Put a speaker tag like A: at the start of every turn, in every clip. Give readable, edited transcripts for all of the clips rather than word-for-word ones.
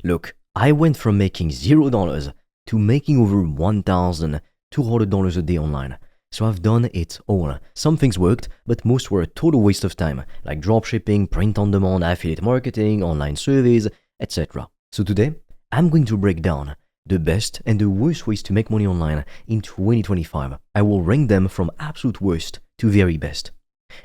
A: Look, I went from making $0 to making over $1,200 a day online. So I've done it all. Some things worked, but most were a total waste of time, like dropshipping, print on demand, affiliate marketing, online surveys, etc. So today, I'm going to break down the best and the worst ways to make money online in 2025. I will rank them from absolute worst to very best.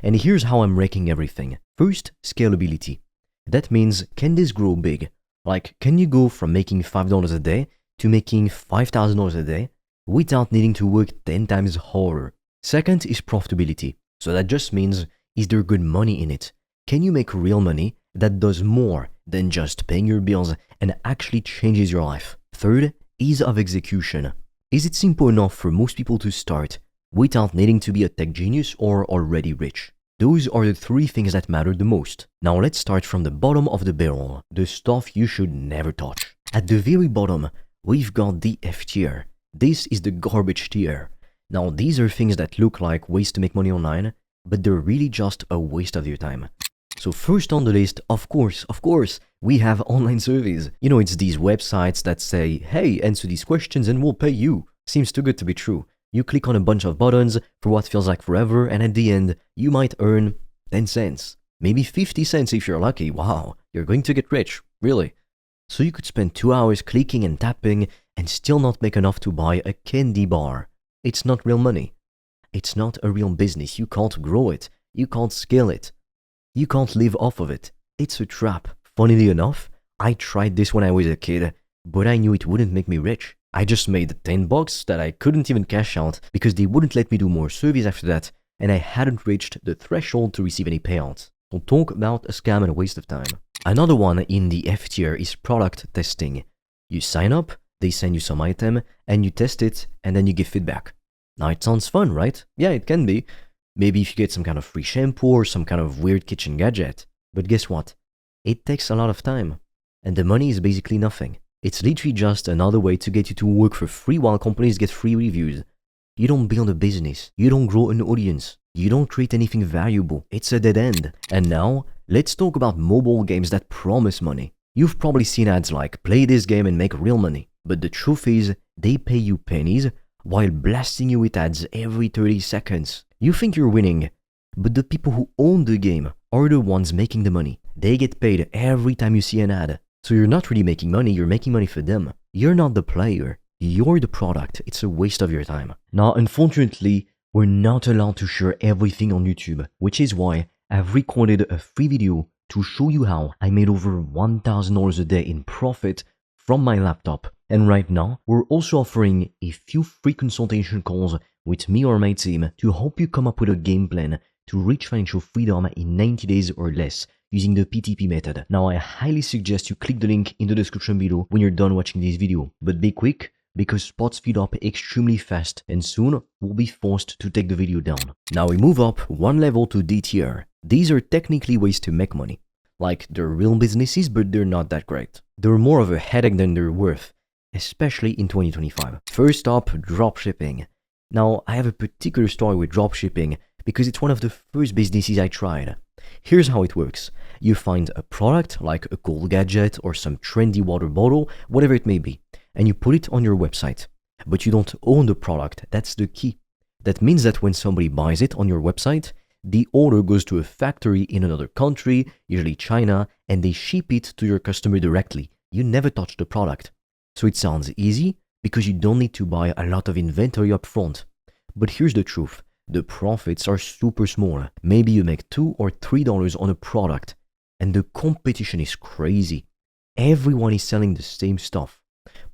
A: And here's how I'm ranking everything. First, scalability. That means, can this grow big? Like, can you go from making $5 a day to making $5,000 a day without needing to work 10 times harder? Second is profitability. So that just means, is there good money in it? Can you make real money that does more than just paying your bills and actually changes your life? Third, ease of execution. Is it simple enough for most people to start without needing to be a tech genius or already rich? Those are the three things that matter the most. Now let's start from the bottom of the barrel, the stuff you should never touch. At the very bottom, we've got the F tier. This is the garbage tier. Now these are things that look like ways to make money online, but they're really just a waste of your time. So first on the list, of course, we have online surveys. You know, it's these websites that say, hey, answer these questions and we'll pay you. Seems too good to be true. You click on a bunch of buttons for what feels like forever, and at the end, you might earn 10 cents. Maybe 50 cents if you're lucky. Wow, you're going to get rich, really. So you could spend 2 hours clicking and tapping and still not make enough to buy a candy bar. It's not real money. It's not a real business. You can't grow it. You can't scale it. You can't live off of it. It's a trap. Funnily enough, I tried this when I was a kid, but I knew it wouldn't make me rich. I just made $10 that I couldn't even cash out because they wouldn't let me do more surveys after that, and I hadn't reached the threshold to receive any payouts. So talk about a scam and a waste of time. Another one in the F tier is product testing. You sign up, they send you some item, and you test it, and then you give feedback. Now it sounds fun, right? Yeah, it can be. Maybe if you get some kind of free shampoo or some kind of weird kitchen gadget. But guess what? It takes a lot of time. And the money is basically nothing. It's literally just another way to get you to work for free while companies get free reviews. You don't build a business. You don't grow an audience. You don't create anything valuable. It's a dead end. And now, let's talk about mobile games that promise money. You've probably seen ads like, play this game and make real money. But the truth is, they pay you pennies while blasting you with ads every 30 seconds. You think you're winning, but the people who own the game are the ones making the money. They get paid every time you see an ad. So you're not really making money, you're making money for them. You're not the player, you're the product. It's a waste of your time. Now, unfortunately, we're not allowed to share everything on YouTube, which is why I've recorded a free video to show you how I made over $1,000 a day in profit from my laptop. And right now, we're also offering a few free consultation calls with me or my team to help you come up with a game plan to reach financial freedom in 90 days or less using the PTP method. Now, I highly suggest you click the link in the description below when you're done watching this video. But be quick, because spots speed up extremely fast and soon we'll be forced to take the video down. Now we move up one level to D tier. These are technically ways to make money. Like, they're real businesses, but they're not that great. They're more of a headache than they're worth, especially in 2025. First up, dropshipping. Now, I have a particular story with dropshipping because it's one of the first businesses I tried. Here's how it works. You find a product like a cool gadget or some trendy water bottle, whatever it may be, and you put it on your website. But you don't own the product, that's the key. That means that when somebody buys it on your website, the order goes to a factory in another country, usually China, and they ship it to your customer directly. You never touch the product. So it sounds easy because you don't need to buy a lot of inventory up front. But here's the truth. The profits are super small. Maybe you make $2 or $3 on a product, and the competition is crazy. Everyone is selling the same stuff.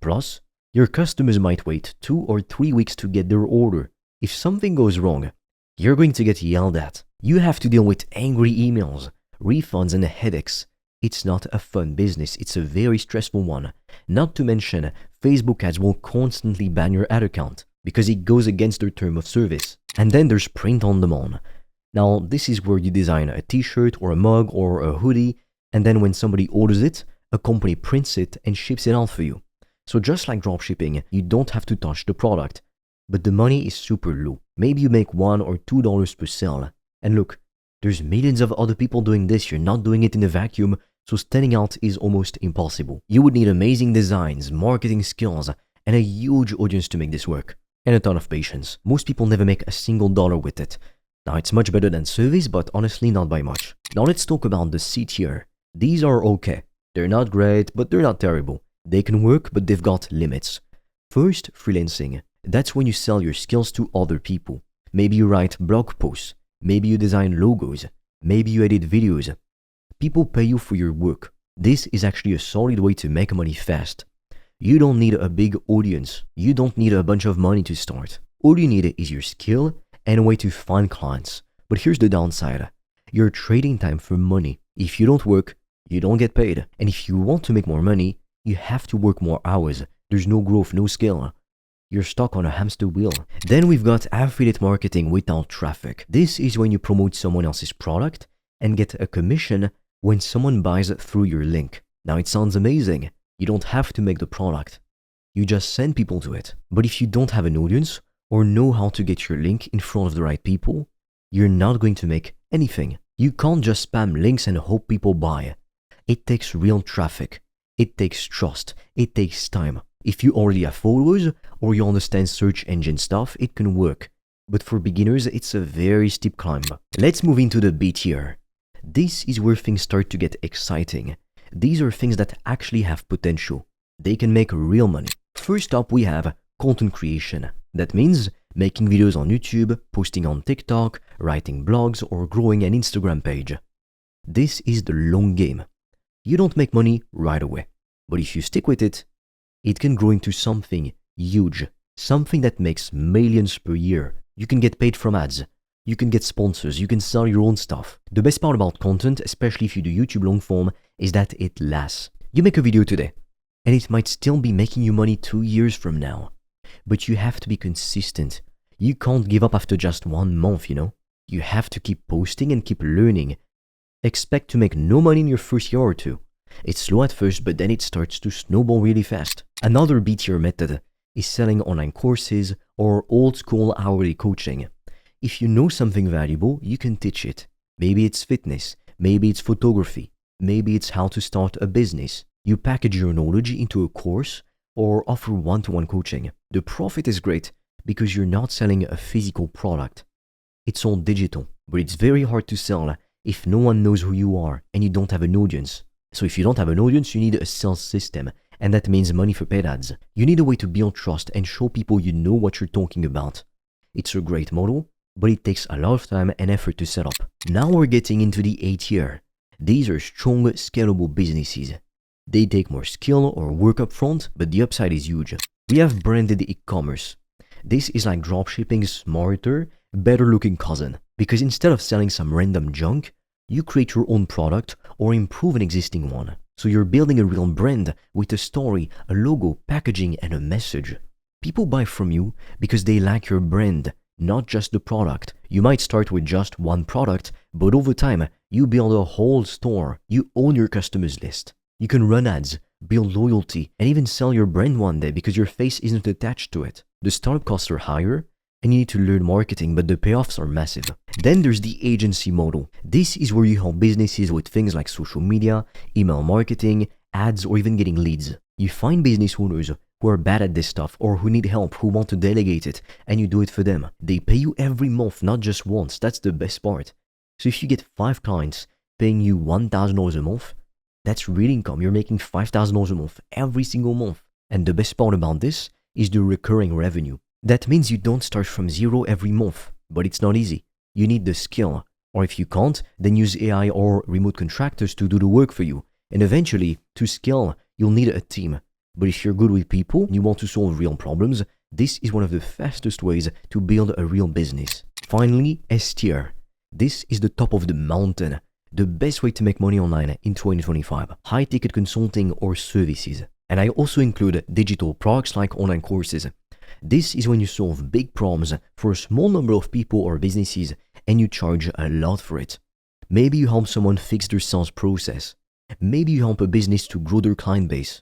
A: Plus, your customers might wait 2 or 3 weeks to get their order. If something goes wrong, you're going to get yelled at. You have to deal with angry emails, refunds, and headaches. It's not a fun business, it's a very stressful one. Not to mention, Facebook ads will constantly ban your ad account because it goes against their term of service. And then there's print on demand. Now, this is where you design a t-shirt or a mug or a hoodie, and then when somebody orders it, a company prints it and ships it out for you. So just like dropshipping, you don't have to touch the product, but the money is super low. Maybe you make $1 or $2 per sale. And look, there's millions of other people doing this. You're not doing it in a vacuum. so standing out is almost impossible. You would need amazing designs, marketing skills, and a huge audience to make this work, and a ton of patience. Most people never make a single dollar with it. Now it's much better than service, but honestly not by much. Now let's talk about the C tier. These are okay. They're not great, but they're not terrible. They can work, but they've got limits. First, freelancing. That's when you sell your skills to other people. Maybe you write blog posts. Maybe you design logos. Maybe you edit videos. People pay you for your work. This is actually a solid way to make money fast. You don't need a big audience. You don't need a bunch of money to start. All you need is your skill and a way to find clients. But here's the downside. You're trading time for money. If you don't work, you don't get paid. And if you want to make more money, you have to work more hours. There's no growth, no skill. You're stuck on a hamster wheel. Then we've got affiliate marketing without traffic. This is when you promote someone else's product and get a commission when someone buys through your link. Now it sounds amazing. You don't have to make the product. You just send people to it. But if you don't have an audience or know how to get your link in front of the right people, you're not going to make anything. You can't just spam links and hope people buy. It takes real traffic. It takes trust. It takes time. If you already have followers or you understand search engine stuff, it can work. But for beginners, it's a very steep climb. Let's move into the B tier. This is where things start to get exciting. These are things that actually have potential. They can make real money. First up, we have content creation. That means making videos on YouTube, posting on TikTok, writing blogs, or growing an Instagram page. This is the long game. You don't make money right away. But if you stick with it, it can grow into something huge, something that makes millions per year. You can get paid from ads. You can get sponsors. You can sell your own stuff. The best part about content, especially if you do YouTube long form, is that it lasts. You make a video today, and it might still be making you money 2 years from now. But you have to be consistent. You can't give up after just 1 month, you know? You have to keep posting and keep learning. Expect to make no money in your first year or two. It's slow at first, but then it starts to snowball really fast. Another B tier method is selling online courses or old school hourly coaching. If you know something valuable, you can teach it. Maybe it's fitness, maybe it's photography, maybe it's how to start a business. You package your knowledge into a course or offer one-to-one coaching. The profit is great because you're not selling a physical product. It's all digital, but it's very hard to sell if no one knows who you are and you don't have an audience. So if you don't have an audience, you need a sales system, and that means money for paid ads. You need a way to build trust and show people you know what you're talking about. It's a great model, but it takes a lot of time and effort to set up. Now we're getting into the A tier. These are strong, scalable businesses. They take more skill or work up front, but the upside is huge. We have branded e-commerce. This is like dropshipping's smarter, better looking cousin. Because instead of selling some random junk, you create your own product or improve an existing one. So you're building a real brand with a story, a logo, packaging, and a message. People buy from you because they like your brand, not just the product. You might start with just one product, but over time, you build a whole store. You own your customers list. You can run ads, build loyalty, and even sell your brand one day because your face isn't attached to it. The startup costs are higher, and you need to learn marketing, but the payoffs are massive. Then there's the agency model. This is where you help businesses with things like social media, email marketing, ads, or even getting leads. You find business owners who are bad at this stuff or who need help, who want to delegate it, and you do it for them. They pay you every month, not just once. That's the best part. So if you get 5 clients paying you $1,000 a month, that's real income. You're making $5,000 a month every single month. And the best part about this is the recurring revenue. That means you don't start from zero every month, but it's not easy. You need the skill, or if you can't, then use AI or remote contractors to do the work for you. And eventually, to scale, you'll need a team. But if you're good with people and you want to solve real problems, this is one of the fastest ways to build a real business. Finally, S tier. This is the top of the mountain. The best way to make money online in 2025. High-ticket consulting or services. And I also include digital products like online courses. This is when you solve big problems for a small number of people or businesses and you charge a lot for it. Maybe you help someone fix their sales process. Maybe you help a business to grow their client base.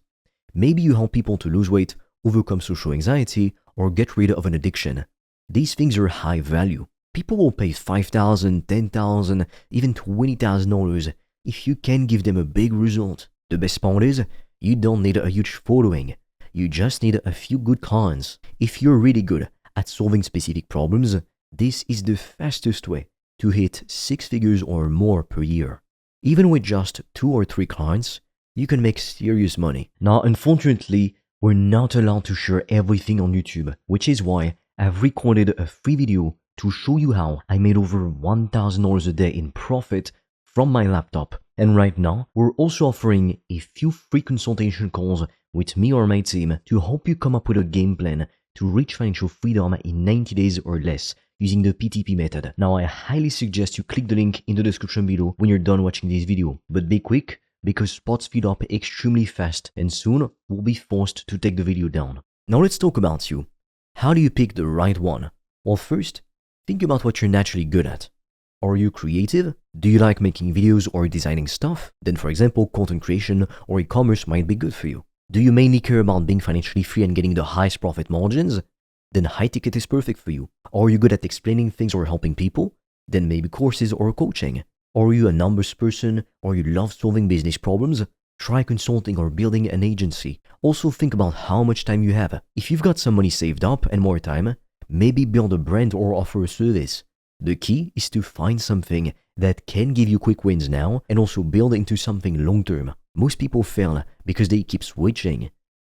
A: Maybe you help people to lose weight, overcome social anxiety, or get rid of an addiction. These things are high value. People will pay $5,000, $10,000, even $20,000 if you can give them a big result. The best part is, you don't need a huge following. You just need a few good clients. If you're really good at solving specific problems, this is the fastest way to hit 6 figures or more per year. Even with just 2 or 3 clients, you can make serious money. Now, unfortunately, we're not allowed to share everything on YouTube, which is why I've recorded a free video to show you how I made over $1,000 a day in profit from my laptop. And right now, we're also offering a few free consultation calls with me or my team to help you come up with a game plan to reach financial freedom in 90 days or less using the PTP method. Now, I highly suggest you click the link in the description below when you're done watching this video. But be quick, because spots fill up extremely fast and soon we'll be forced to take the video down. Now let's talk about you. How do you pick the right one? Well, first, think about what you're naturally good at. Are you creative? Do you like making videos or designing stuff? Then, for example, content creation or e-commerce might be good for you. Do you mainly care about being financially free and getting the highest profit margins? Then high ticket is perfect for you. Are you good at explaining things or helping people? Then maybe courses or coaching. Are you a numbers person or you love solving business problems? Try consulting or building an agency. Also think about how much time you have. If you've got some money saved up and more time, maybe build a brand or offer a service. The key is to find something that can give you quick wins now and also build into something long term. Most people fail because they keep switching.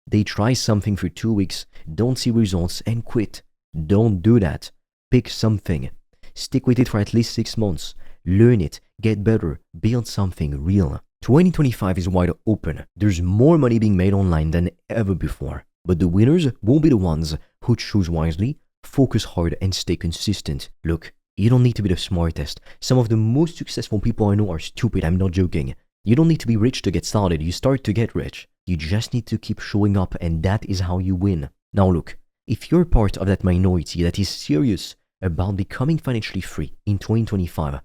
A: They try something for 2 weeks, don't see results and quit. Don't do that. Pick something. Stick with it for at least 6 months. Learn it, get better, build something real. 2025 is wide open. There's more money being made online than ever before. But the winners will be the ones who choose wisely, focus hard and stay consistent. Look, you don't need to be the smartest. Some of the most successful people I know are stupid, I'm not joking. You don't need to be rich to get started, you start to get rich. You just need to keep showing up and that is how you win. Now look, if you're part of that minority that is serious about becoming financially free in 2025,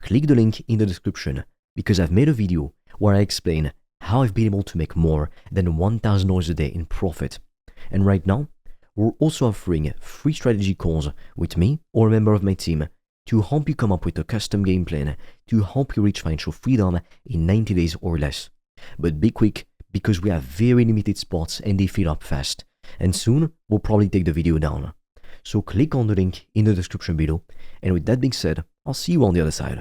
A: click the link in the description because I've made a video where I explain how I've been able to make more than $1,000 a day in profit. And right now, we're also offering free strategy calls with me or a member of my team to help you come up with a custom game plan to help you reach financial freedom in 90 days or less. But be quick because we have very limited spots and they fill up fast. And soon, we'll probably take the video down. So click on the link in the description below. And with that being said, I'll see you on the other side.